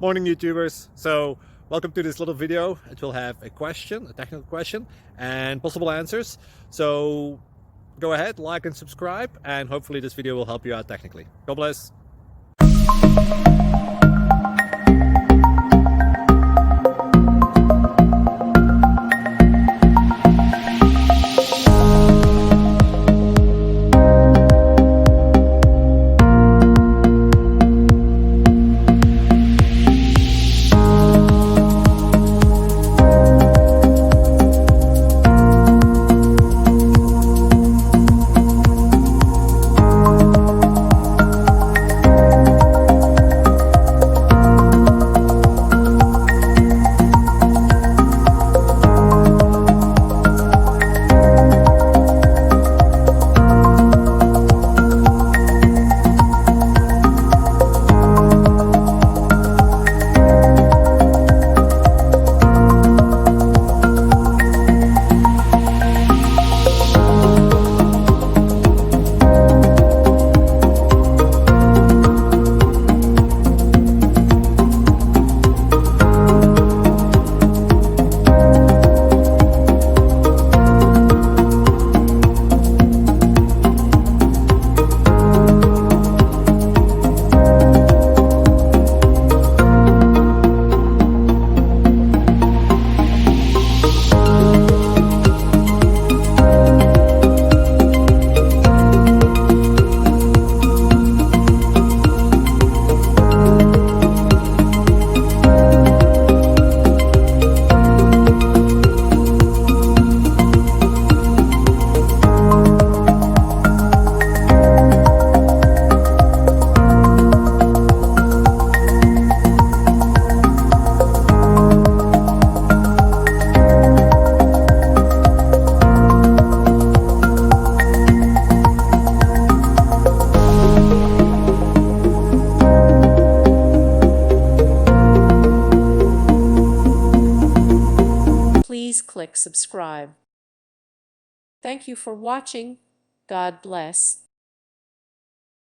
Morning YouTubers. So welcome to this little video. It will have a question, a technical question, and possible answers. So go ahead, like and subscribe, and hopefully this video will help you out technically. God bless. Please click subscribe. Thank you for watching. God bless.